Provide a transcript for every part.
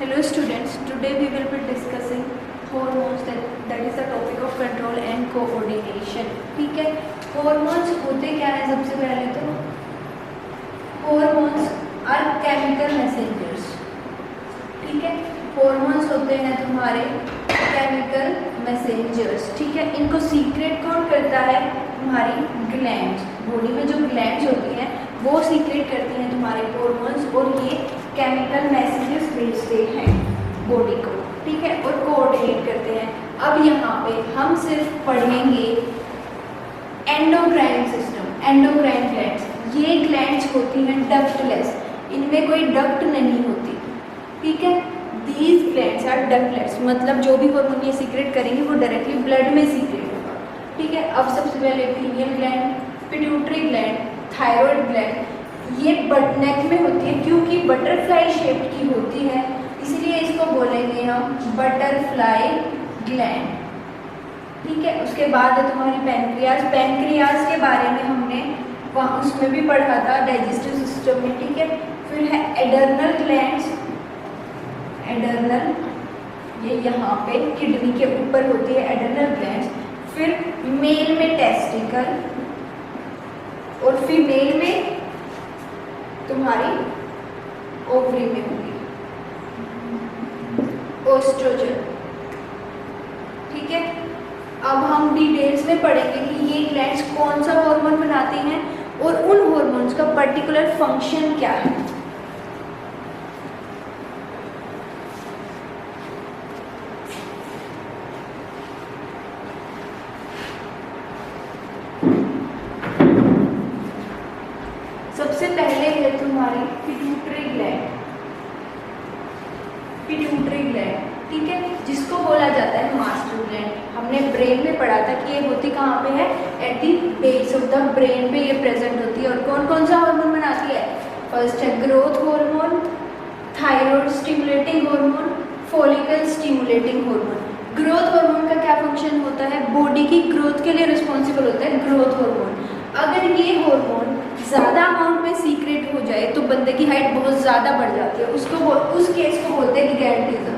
Hello students, today we will be discussing hormones that is the topic of control and coordination. ठीक है, hormones होते क्या है? सबसे पहले तो hormones are chemical messengers. ठीक है, hormones होते हैं तुम्हारे chemical messengers. ठीक है, इनको सीक्रेट कौन करता है? तुम्हारी ग्लैंड्स. बॉडी में जो ग्लैंड्स होती हैं वो सीक्रेट करती हैं तुम्हारे hormones और ये केमिकल मैसेजेस भेजते हैं बॉडी को. ठीक है, और कोऑर्डिनेट करते हैं. अब यहाँ पे हम सिर्फ पढ़ेंगे एंडोक्राइन सिस्टम, एंडोक्राइन ग्लैंड्स. ये ग्लैंड्स होती हैं डक्टलेस, इनमें कोई डक्ट नहीं होती. ठीक है, दीज ग्लैंड्स आर डक्टलेस, मतलब जो भी हार्मोन ये सीक्रेट करेंगे वो डायरेक्टली ब्लड में सीक्रेट होगा. ठीक है, अब सबसे पहले pineal gland, pituitary gland, thyroid gland. ये नेक में होती है क्योंकि बटरफ्लाई शेप की होती है, इसलिए इसको बोलेंगे हम बटरफ्लाई ग्लैंड. ठीक है, उसके बाद है तुम्हारी पैनक्रियाज. पैनक्रियाज के बारे में हमने वहाँ उसमें भी पढ़ा था डाइजेस्टिव सिस्टम में. ठीक है, फिर है एडर्नल ग्लैंड्स. एडर्नल ये यहाँ पे किडनी के ऊपर होती है एडर्नल ग्लैंड्स. फिर मेल में टेस्टिकल और फीमेल में तुम्हारी ओवरी में होगी ओस्ट्रोजन. ठीक है, अब हम डिटेल्स में पढ़ेंगे कि ये ग्लैंड्स कौन सा हार्मोन बनाती हैं और उन हार्मोन्स का पर्टिकुलर फंक्शन क्या है. सबसे पहले है तुम्हारी पिट्यूटरी ग्लैंड. पिट्यूटरी ग्लैंड, ठीक है, जिसको बोला जाता है मास्टर ग्लैंड. हमने ब्रेन में पढ़ा था कि ये होती कहाँ पे है? At the base of the brain पे ये प्रेजेंट होती है. और कौन कौन सा हार्मोन बनाती है? फर्स्ट है growth hormone, thyroid stimulating hormone, follicle stimulating hormone. Growth hormone का क्या फंक्शन होता है? बॉडी की ग्रोथ के लिए रिस्पॉन्सिबल होता है ग्रोथ हार्मोन. अगर ये हार्मोन ज़्यादा अमाउंट में सीक्रेट हो जाए तो बंदे की हाइट बहुत ज़्यादा बढ़ जाती है, उस केस को बोलते हैं गिगैंटिज्म.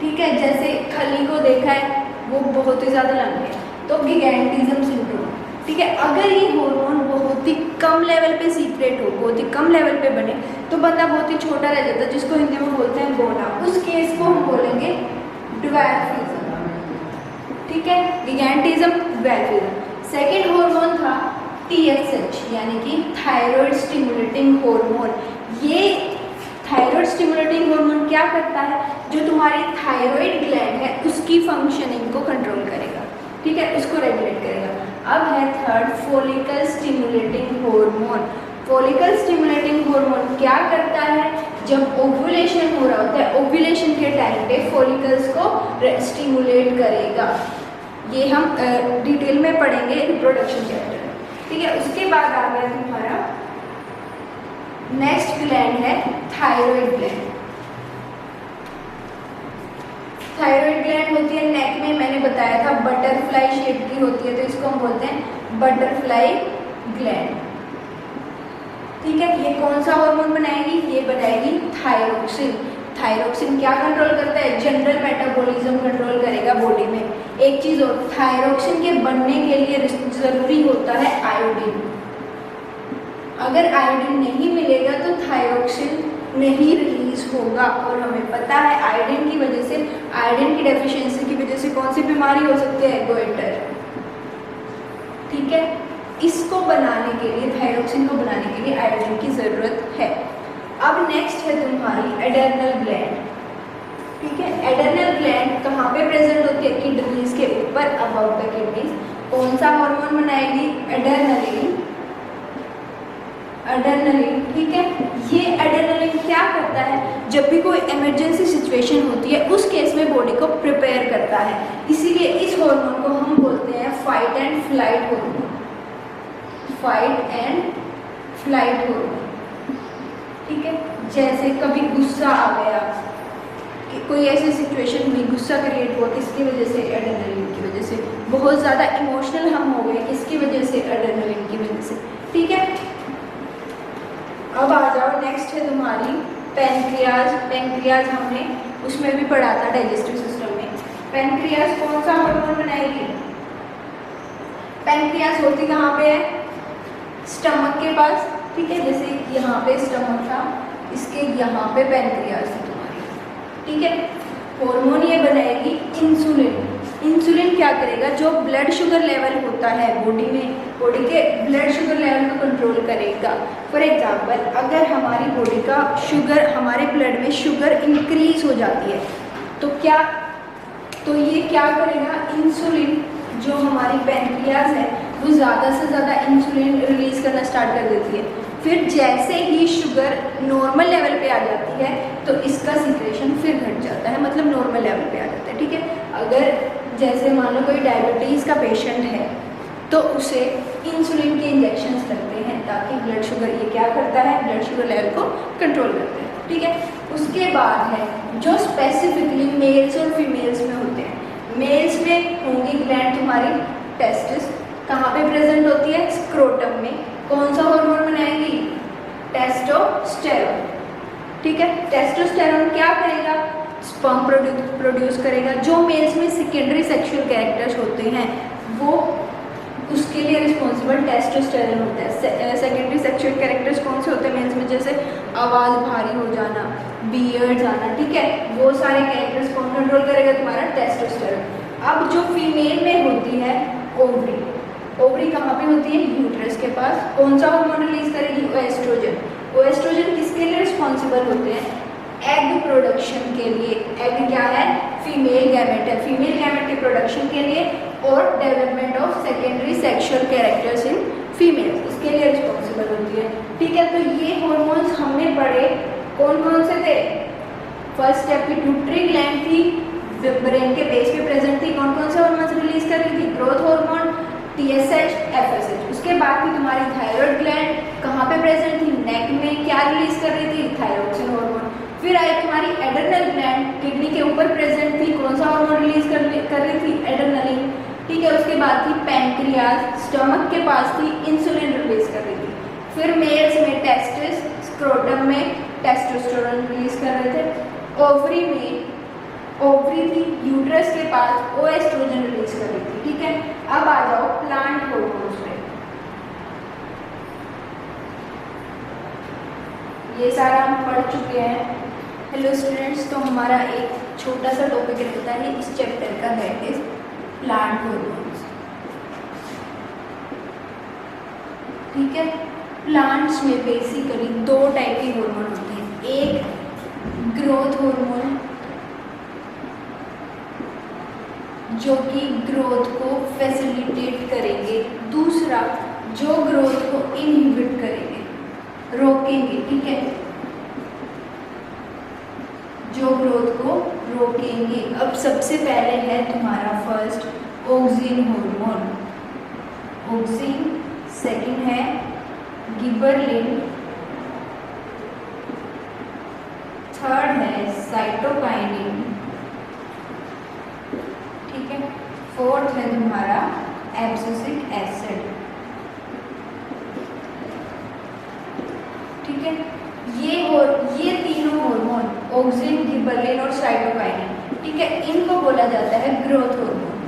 ठीक है, जैसे खली को देखा है वो बहुत ही ज़्यादा लंबे है तो गिगैंटिज्म सिंड्रोम. ठीक है, अगर ये हार्मोन बहुत ही कम लेवल पे सीक्रेट हो, बहुत ही कम लेवल पे बने तो बंदा बहुत ही छोटा रह जाता है, जिसको हिंदी में बोलते हैं गोना. उस केस को हम बोलेंगे ड्वार्फिज्म. ठीक है, गिगैंटिज्म, ड्वार्फिज्म. सेकेंड हार्मोन था TSH यानी कि थायराइड स्टिमुलेटिंग हार्मोन. ये थायराइड स्टिमुलेटिंग हार्मोन क्या करता है? जो तुम्हारी थायराइड ग्लैंड है उसकी फंक्शनिंग को कंट्रोल करेगा. ठीक है, उसको रेगुलेट करेगा. अब है third follicle stimulating hormone. Follicle stimulating hormone क्या करता है? जब ओव्यूलेशन हो रहा होता है, ओव्यूलेशन के टाइम पे फॉलिकल्स को स्टिमुलेट करेगा. ये हम डिटेल में पढ़ेंगे रिप्रोडक्शन चैप्टर. ठीक है, उसके बाद आ गया तुम्हारा नेक्स्ट ग्लैंड है थायराइड ग्लैंड. थायराइड ग्लैंड होती है नेक में, मैंने बताया था बटरफ्लाई शेप की होती है तो इसको हम बोलते हैं बटरफ्लाई ग्लैंड. ठीक है, ये कौन सा हार्मोन बनाएगी? ये बनाएगी थायरोक्सिन. थायरोक्सिन क्या कंट्रोल करता है? जनरल मेटाबॉलिज्म कंट्रोल करेगा बॉडी में. एक चीज़ और, थायरोक्सिन के बनने के लिए ज़रूरी होता है आयोडीन. अगर आयोडीन नहीं मिलेगा तो थायरोक्सिन नहीं रिलीज होगा. और हमें पता है आयोडीन की वजह से, आयोडीन की डेफिशिएंसी की वजह से कौन सी बीमारी हो सकती है? गोइटर. ठीक है, इसको बनाने के लिए, थायरोक्सिन को बनाने के लिए आयोडीन की ज़रूरत है. अब नेक्स्ट है तुम्हारी एडर्नल ग्लैंड. ठीक है, एडर्नल ग्लैंड कहाँ पे प्रेजेंट होती है? किडनीज के ऊपर, अबाउट द किडनीज. कौन सा हार्मोन बनाएगी? एड्रेनलिन. एड्रेनलिन, ठीक है, ये एड्रेनलिन क्या करता है? जब भी कोई इमरजेंसी सिचुएशन होती है उस केस में बॉडी को प्रिपेयर करता है. इसीलिए इस हार्मोन को हम बोलते हैं fight and flight hormone. Fight and flight hormone. ठीक है, जैसे कभी गुस्सा आ गया, कोई ऐसी सिचुएशन हुई, गुस्सा क्रिएट हुआ, किसकी वजह से? एड्रेनलिन की वजह से. बहुत ज़्यादा इमोशनल हम हो गए, किसकी वजह से? एड्रेनलिन की वजह से. ठीक है, अब आ जाओ नेक्स्ट है तुम्हारी पैंक्रियाज हमने उसमें भी पढ़ा था डाइजेस्टिव सिस्टम में। पैंक्रियाज कौन सा हार्मोन बनाएगी? पैंक्रियाज होती कहाँ पे है? स्टमक के पास, ठीक है। जैसे यहाँ पे स्टमक था, इसके यहाँ पे पैंक्रियाज थी तुम्हारी, ठीक है। हार्मोन ये बनाएगी इंसुलिन। इंसुलिन क्या करेगा? जो ब्लड शुगर लेवल होता है बॉडी में, बॉडी के ब्लड शुगर लेवल को कंट्रोल करेगा। फॉर एग्जांपल, अगर हमारी बॉडी का शुगर, हमारे ब्लड में शुगर इंक्रीज हो जाती है तो ये क्या करेगा? इंसुलिन, जो हमारी पैंक्रियाज है वो ज़्यादा से ज़्यादा इंसुलिन रिलीज करना स्टार्ट कर देती है। फिर जैसे ही शुगर नॉर्मल लेवल पे आ जाती है तो इसका सीक्रेशन फिर घट जाता है, मतलब नॉर्मल लेवल पे आ जाता है, ठीक है। अगर जैसे मान लो कोई डायबिटीज़ का पेशेंट है तो उसे इंसुलिन के इंजेक्शंस लगते हैं ताकि ब्लड शुगर, ये क्या करता है? ब्लड शुगर लेवल को कंट्रोल करते हैं, ठीक है। उसके बाद है जो स्पेसिफिकली मेल्स और फीमेल्स में होते हैं। मेल्स में होंगी ग्लैंड तुम्हारी टेस्टिस, कहाँ पे प्रेजेंट होती है? स्क्रोटम में। कौन सा हार्मोन बनाएगी? टेस्टोस्टेरोन, ठीक है। टेस्टोस्टेरोन क्या करेगा? स्पर्म प्रोड्यूस करेगा। जो मेल्स में सेकेंडरी सेक्सुअल कैरेक्टर्स होते हैं वो उसके लिए रिस्पॉन्सिबल टेस्टोस्टेरोन होता है। सेकेंडरी सेक्सुअल कैरेक्टर्स कौन से होते हैं मेल्स में? जैसे आवाज़ भारी हो जाना, बियर्ड आना, ठीक है। वो सारे कैरेक्टर्स कौन कंट्रोल करेगा? तुम्हारा टेस्टोस्टेरोन। अब जो फीमेल में होती है ओवरी, ओवरी कहाँ पे होती है? यूट्रस के पास। कौन सा हार्मोन रिलीज करेगी? ओएस्ट्रोजन। ओएस्ट्रोजन किसके लिए रिस्पॉन्सिबल होते हैं? एग प्रोडक्शन के लिए। एग क्या है? फीमेल गैमेट है। फीमेल गैमेट के प्रोडक्शन के लिए और development of secondary sexual characters in females, इसके लिए रिस्पॉन्सिबल होती है, ठीक है। तो ये हार्मोन्स हमने पढ़े, कौन कौन से थे? फर्स्ट स्टेप पिट्यूटरी ग्लैंड थी, ब्रेन के बेस पे प्रेजेंट थी। कौन कौन से हार्मोन्स रिलीज कर रही थी? Growth hormone, TSH, FSH। उसके बाद थी तुम्हारी थायराइड ग्लैंड, कहाँ पे प्रेजेंट थी? नेक में। क्या रिलीज कर रही थी? Thyroxine hormone. फिर आई तुम्हारी एड्रेनल ग्लैंड, किडनी के ऊपर प्रेजेंट थी। कौन सा हार्मोन रिलीज कर रही थी? एड्रेनलिन, ठीक है। उसके बाद थी पैंक्रियाज, स्टमक के पास थी, इंसुलिन रिलीज कर रही थी। फिर मेल्स में टेस्टिस, स्क्रोटम में टेस्टोस्टेरोन रिलीज कर रहे थे। ओवरी में ओवरी थी, यूट्रस के पास ओएस्ट्रोजन रिलीज कर रही थी, ठीक है। अब आ जाओ प्लांट हार्मोन्स पे। ये सारा हम पढ़ चुके हैं। हेलो स्टूडेंट्स, तो हमारा एक छोटा सा टॉपिक रहता है इस चैप्टर का, दैट इज प्लांट हार्मोन्स, ठीक है। प्लांट्स में बेसिकली दो टाइप के हार्मोन होते हैं। एक ग्रोथ हार्मोन जो कि ग्रोथ को फैसिलिटेट करेंगे, दूसरा जो ग्रोथ को इनहिबिट करेंगे, रोकेंगे, ठीक है, जो ग्रोथ को रोकेंगे। अब सबसे पहले है तुम्हारा first auxin hormone, auxin. Second है गिबरलिन। थर्ड है साइटोकाइनिन, ठीक है। फोर्थ है तुम्हारा एब्सिसिक एसिड, ठीक है। ये तीनों हार्मोन ऑक्सिन, गिबरलिन और साइटोकाइनिन, ठीक है, इनको बोला जाता है ग्रोथ हार्मोन,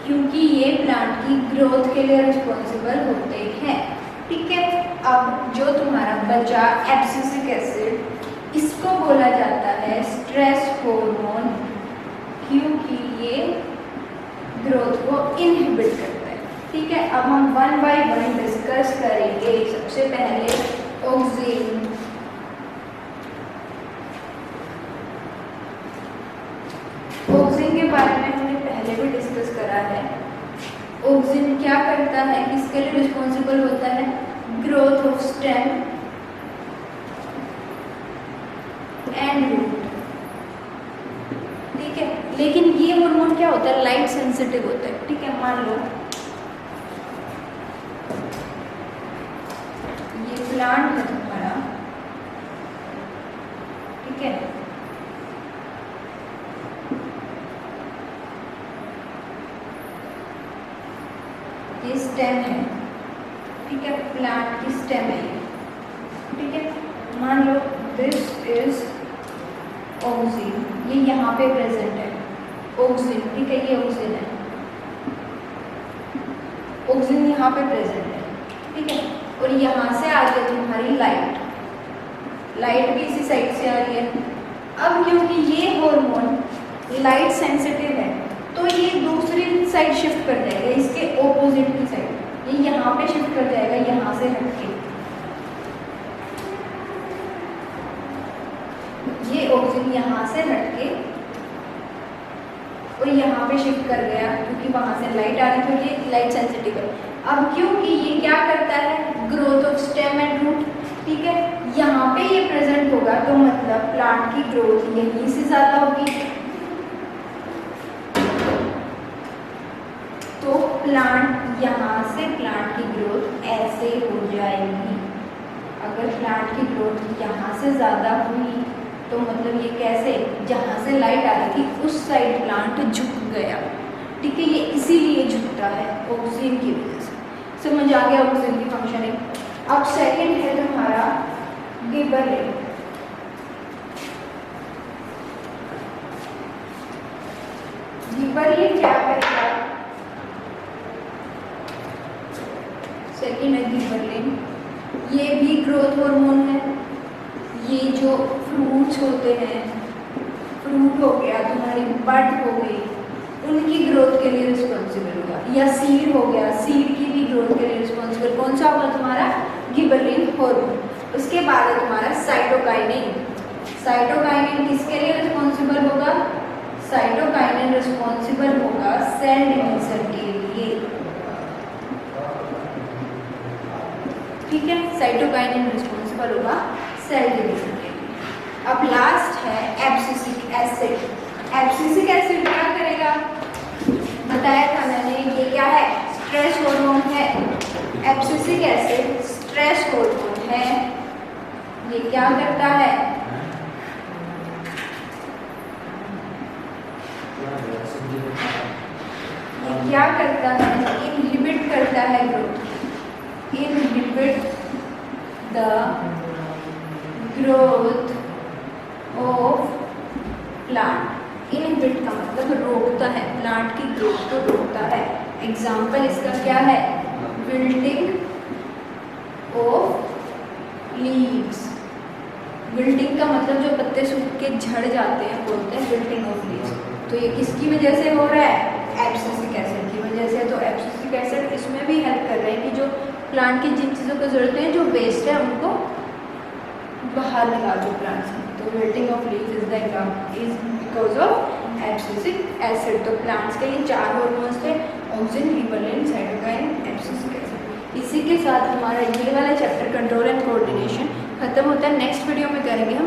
क्योंकि ये प्लांट की ग्रोथ के लिए रिस्पॉन्सिबल होते हैं, ठीक है। अब जो तुम्हारा बचा एब्सिसिक एसिड, इसको बोला जाता है स्ट्रेस हार्मोन, क्योंकि ये ग्रोथ को इनहिबिट करता है, ठीक है। अब हम वन बाय वन डिस्कस करेंगे। सबसे पहले ऑक्सिन। ऑक्सिन के बारे में हमने पहले भी डिस्कस करा है। ऑक्सिन क्या करता है, किसके लिए रिस्पॉन्सिबल होता है? Growth of stem and root, ठीक है। लेकिन ये हार्मोन क्या होता है? लाइट सेंसिटिव होता है, ठीक है। मान लो ये प्लांट है तुम्हारा, ठीक है, ये स्टेम है, ठीक है, प्लांट की स्टेम है ये, ठीक है। मान लो दिस इज ऑक्सिन, ये यहाँ पे प्रेजेंट है ऑक्सिन, ठीक है, ये ऑक्सिन है, ऑक्सिन यहाँ पे प्रेजेंट है, ठीक है। और यहाँ से आ रही है तुम्हारी लाइट, लाइट भी इसी साइड से आ रही है। अब क्योंकि ये हार्मोन लाइट सेंसिटिव है तो ये दूसरी साइड शिफ्ट कर जाएगा, इसके ऑपोजिट की साइड, ये यहाँ पे शिफ्ट कर जाएगा, यहाँ से हटके। ये ऑक्सीजन यहाँ से हटके और यहाँ पे शिफ्ट कर गया क्योंकि वहाँ से लाइट आ रही थी, ये लाइट सेंसिटिव है। अब क्योंकि ये क्या करता है, growth of stem and root, ठीक है, यहाँ पे ये प्रेजेंट होगा तो मतलब प्लांट की ग्रोथ यहीं से ज़्यादा होगी, तो प्लांट यहाँ से प्लांट की ग्रोथ ऐसे हो जाएगी। अगर प्लांट की ग्रोथ यहाँ से ज़्यादा हुई तो मतलब ये कैसे, जहाँ से लाइट आ रही थी उस साइड प्लांट झुक गया, ठीक है, ये इसीलिए झुकता है ऑक्सीजन की वजह से। समझ आ गया ऑक्सीजन की फंक्शनिंग। अब सेकंड है तुम्हारा गिबरेलिन। गिबरेलिन क्या करेगा, सेकंड है गिबरेलिन, ये भी ग्रोथ हार्मोन है। ये जो फ्रूट्स होते हैं, फ्रूट हो गया, तुम्हारी बड हो गई, उनकी ग्रोथ के लिए रिस्पॉन्सिबल होगा, या सीड हो गया, सीड की भी ग्रोथ के लिए रिस्पॉन्सिबल कौन सा होगा, तुम्हारा गिबरेलिन हार्मोन। उसके बाद है तुम्हारा साइटोकाइनिन। साइटोकाइनिन किसके लिए रिस्पॉन्सिबल होगा, साइटोकाइनिन रिस्पॉन्सिबल होगा सेल डिवीजन के लिए, ठीक है, साइटोकाइनिन रिस्पॉन्सिबल होगा सेल डिवीजन के लिए। अब लास्ट है एब्सिसिक एसिड। एब्सिसिक एसिड क्या करेगा, बताया था मैंने, ये क्या है, स्ट्रेस हार्मोन है। एब्सिसिक एसिड स्ट्रेस हार्मोन है। ये क्या करता है, ये क्या करता है, इनहिबिट करता है growth, inhibit the growth of plant. Inhibit का मतलब रोकता है, प्लांट की ग्रोथ को रोकता है। एग्जाम्पल इसका क्या है, विल्टिंग ऑफ लीव्स। विल्टिंग का मतलब जो पत्ते सूख के झड़ जाते हैं बोलते हैं विल्टिंग ऑफ लीव्स। तो ये किसकी वजह से हो रहा है, एब्सिसिक एसिड की वजह से। तो एब्सिसिक एसिड इसमें भी हेल्प कर रहे हैं कि जो प्लांट की जिन चीज़ों की जरूरत है, जो वेस्ट है, उनको बाहर निकाल दो प्लांट से। तो wilting of leaf is the is because of abscisic acid. तो प्लांट्स के ये 4 हार्मोन्स थे, oxygen, gibberellin, cytokine, abscisic acid. इसी के साथ हमारा ये वाला चैप्टर कंट्रोल एंड कोऑर्डिनेशन खत्म होता है। नेक्स्ट वीडियो में करेंगे हम